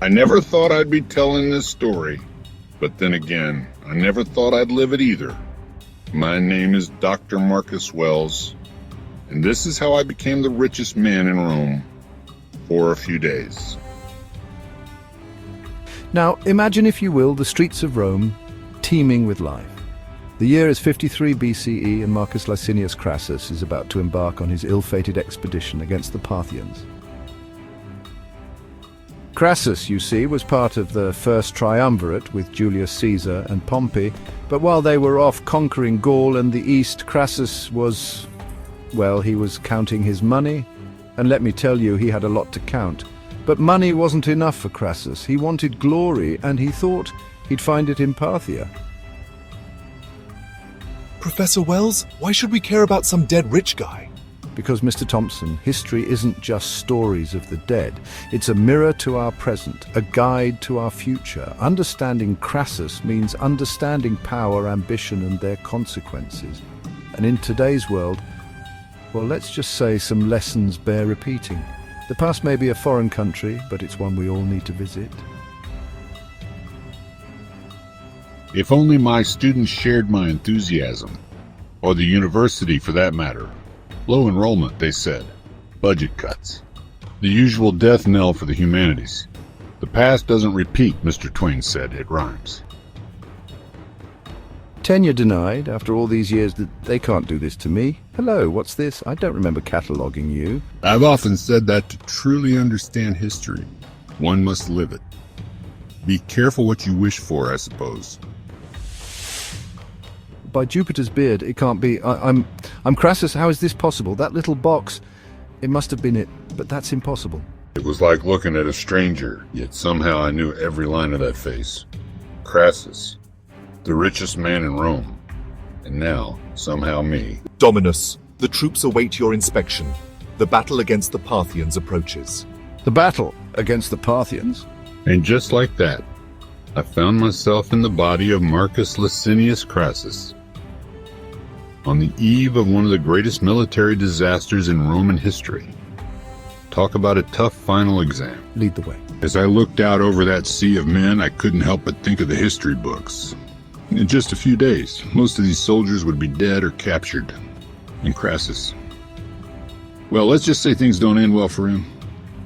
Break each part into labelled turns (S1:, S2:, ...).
S1: I never thought I'd be telling this story, but then again, I never thought I'd live it either. My name is Dr. Marcus Wells, and this is how I became the richest man in Rome for a few days.
S2: Now, imagine, if you will, the streets of Rome teeming with life. The year is 53 BCE, and Marcus Licinius Crassus is about to embark on his ill-fated expedition against the Parthians. Crassus, you see, was part of the first triumvirate with Julius Caesar and Pompey, but while they were off conquering Gaul and the East, Crassus was, well, he was counting his money, and let me tell you, he had a lot to count. But money wasn't enough for Crassus. He wanted glory, and he thought he'd find it in Parthia.
S3: Professor Wells, why should we care about some dead rich guy?
S2: Because, Mr. Thompson, history isn't just stories of the dead. It's a mirror to our present, a guide to our future. Understanding Crassus means understanding power, ambition, and their consequences. And in today's world, well, let's just say some lessons bear repeating. The past may be a foreign country, but it's one we all need to visit.
S1: If only my students shared my enthusiasm, or the university for that matter. Low enrollment, they said. Budget cuts. The usual death knell for the humanities. The past doesn't repeat, Mr. Twain said. It rhymes.
S2: Tenure denied. After all these years, they can't do this to me. Hello, what's this? I don't remember cataloguing you.
S1: I've often said that to truly understand history, one must live it. Be careful what you wish for, I suppose.
S2: By Jupiter's beard, it can't be. I'm Crassus. How is this possible? That little box, it must have been it, but that's impossible.
S1: It was like looking at a stranger, yet somehow I knew every line of that face. Crassus, the richest man in Rome, and now, somehow me.
S3: Dominus, the troops await your inspection. The battle against the Parthians approaches.
S2: The battle against the Parthians?
S1: And just like that, I found myself in the body of Marcus Licinius Crassus, on the eve of one of the greatest military disasters in Roman history. Talk about a tough final exam.
S2: Lead the way.
S1: As I looked out over that sea of men, I couldn't help but think of the history books. In just a few days, most of these soldiers would be dead or captured. And Crassus, well, let's just say things don't end well for him.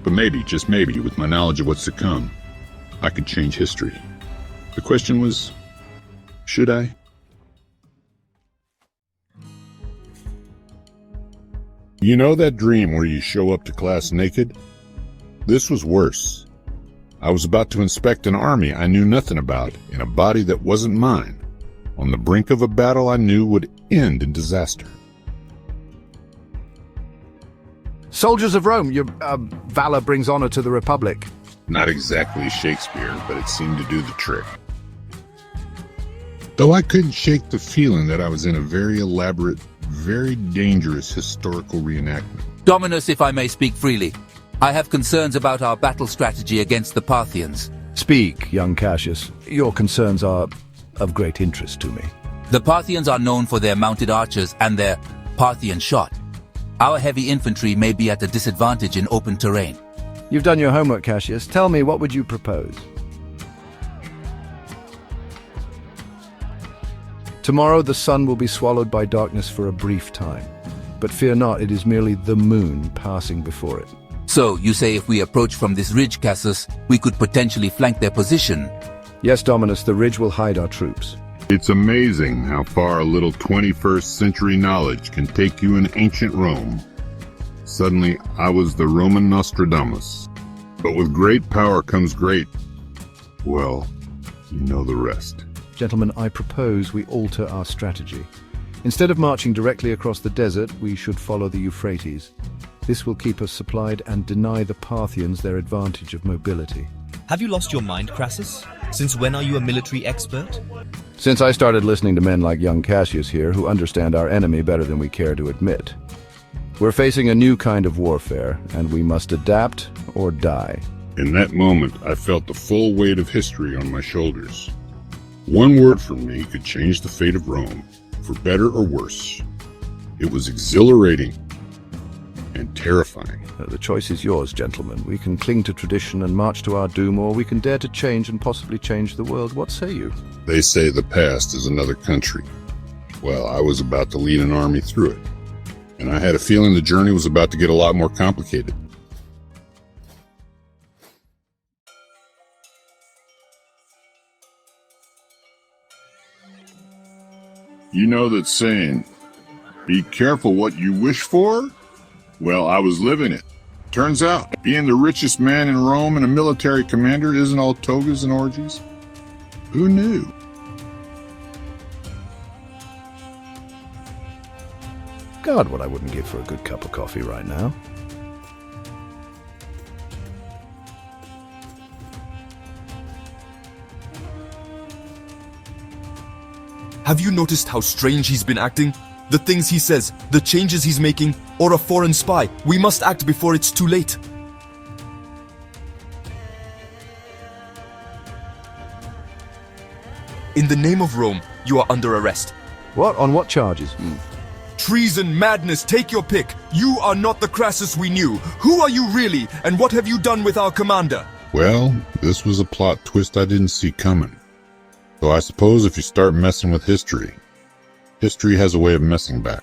S1: But maybe, just maybe, with my knowledge of what's to come, I could change history. The question was, should I? You know that dream where you show up to class naked? This was worse. I was about to inspect an army I knew nothing about in a body that wasn't mine, on the brink of a battle I knew would end in disaster.
S2: Soldiers of Rome, your valor brings honor to the Republic.
S1: Not exactly Shakespeare, but it seemed to do the trick. Though I couldn't shake the feeling that I was in a very elaborate, very dangerous historical reenactment.
S4: Dominus, if I may speak freely, I have concerns about our battle strategy against the Parthians.
S2: Speak, young Cassius. Your concerns are of great interest to me.
S4: The Parthians are known for their mounted archers and their Parthian shot. Our heavy infantry may be at a disadvantage in open terrain.
S2: You've done your homework, Cassius. Tell me, what would you propose? Tomorrow the sun will be swallowed by darkness for a brief time. But fear not, it is merely the moon passing before it.
S4: So, you say if we approach from this ridge, Cassius, we could potentially flank their position?
S2: Yes, Dominus, the ridge will hide our troops.
S1: It's amazing how far a little 21st century knowledge can take you in ancient Rome. Suddenly, I was the Roman Nostradamus. But with great power comes great, well, you know the rest.
S2: Gentlemen, I propose we alter our strategy. Instead of marching directly across the desert, we should follow the Euphrates. This will keep us supplied and deny the Parthians their advantage of mobility.
S5: Have you lost your mind, Crassus? Since when are you a military expert?
S2: Since I started listening to men like young Cassius here, who understand our enemy better than we care to admit. We're facing a new kind of warfare, and we must adapt or die.
S1: In that moment, I felt the full weight of history on my shoulders. One word from me could change the fate of Rome, for better or worse. It was exhilarating and terrifying.
S2: The choice is yours, gentlemen. We can cling to tradition and march to our doom, or we can dare to change and possibly change the world. What say you?
S1: They say the past is another country. Well, I was about to lead an army through it, and I had a feeling the journey was about to get a lot more complicated. You know that saying, be careful what you wish for? Well, I was living it. Turns out, being the richest man in Rome and a military commander isn't all togas and orgies. Who knew?
S2: God, what I wouldn't give for a good cup of coffee right now.
S6: Have you noticed how strange he's been acting? The things he says, the changes he's making, or a foreign spy. We must act before it's too late. In the name of Rome, you are under arrest.
S2: What? On what charges?
S6: Treason, madness, take your pick. You are not the Crassus we knew. Who are you really, and what have you done with our commander?
S1: Well, this was a plot twist I didn't see coming. So I suppose if you start messing with history, history has a way of messing back.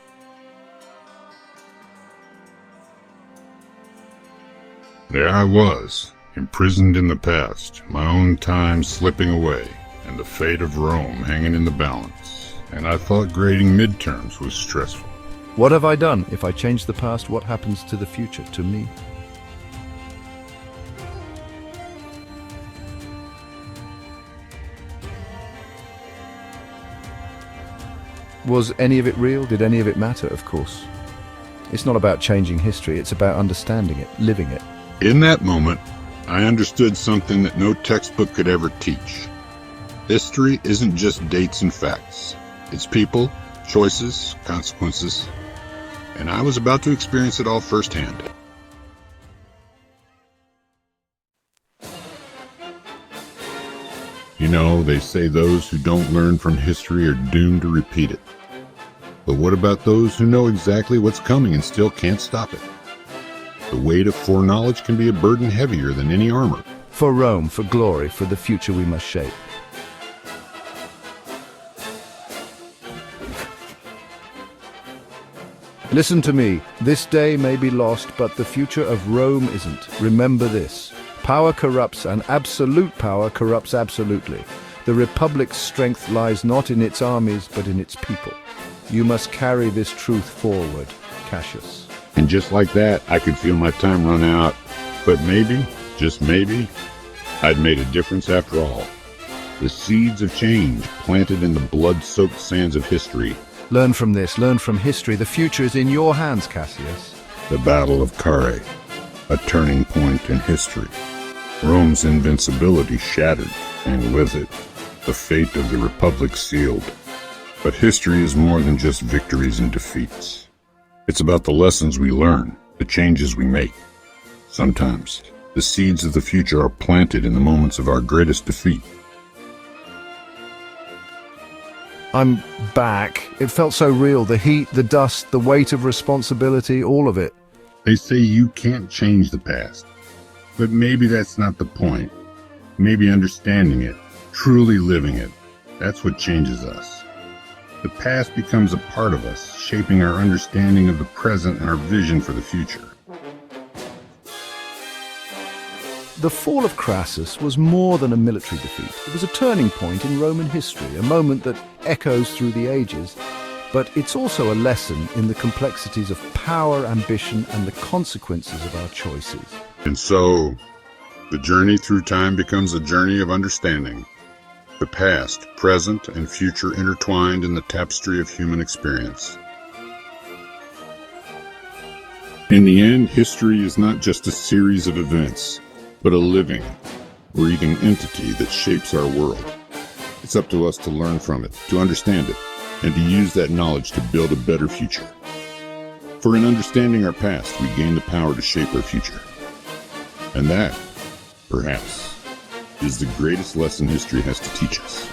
S1: There I was, imprisoned in the past, my own time slipping away, and the fate of Rome hanging in the balance. And I thought grading midterms was stressful.
S2: What have I done? If I change the past, what happens to the future, to me? Was any of it real? Did any of it matter? Of course. It's not about changing history, it's about understanding it, living it.
S1: In that moment, I understood something that no textbook could ever teach. History isn't just dates and facts. It's people, choices, consequences. And I was about to experience it all firsthand. You know, they say those who don't learn from history are doomed to repeat it. But what about those who know exactly what's coming and still can't stop it? The weight of foreknowledge can be a burden heavier than any armor.
S2: For Rome, for glory, for the future we must shape. Listen to me. This day may be lost, but the future of Rome isn't. Remember this. Power corrupts, and absolute power corrupts absolutely. The Republic's strength lies not in its armies, but in its people. You must carry this truth forward, Cassius.
S1: And just like that, I could feel my time run out. But maybe, just maybe, I'd made a difference after all. The seeds of change planted in the blood-soaked sands of history.
S2: Learn from this, learn from history. The future is in your hands, Cassius.
S1: The Battle of Carrhae, a turning point in history. Rome's invincibility shattered, and with it, the fate of the Republic sealed. But history is more than just victories and defeats. It's about the lessons we learn, the changes we make. Sometimes, the seeds of the future are planted in the moments of our greatest defeat.
S2: I'm back. It felt so real. The heat, the dust, the weight of responsibility, all of it.
S1: They say you can't change the past. But maybe that's not the point. Maybe understanding it, truly living it, that's what changes us. The past becomes a part of us, shaping our understanding of the present and our vision for the future.
S2: The fall of Crassus was more than a military defeat. It was a turning point in Roman history, a moment that echoes through the ages. But it's also a lesson in the complexities of power, ambition, and the consequences of our choices.
S1: And so, the journey through time becomes a journey of understanding. The past, present, and future intertwined in the tapestry of human experience. In the end, history is not just a series of events, but a living, breathing entity that shapes our world. It's up to us to learn from it, to understand it, and to use that knowledge to build a better future. For in understanding our past, we gain the power to shape our future. And that, perhaps, is the greatest lesson history has to teach us.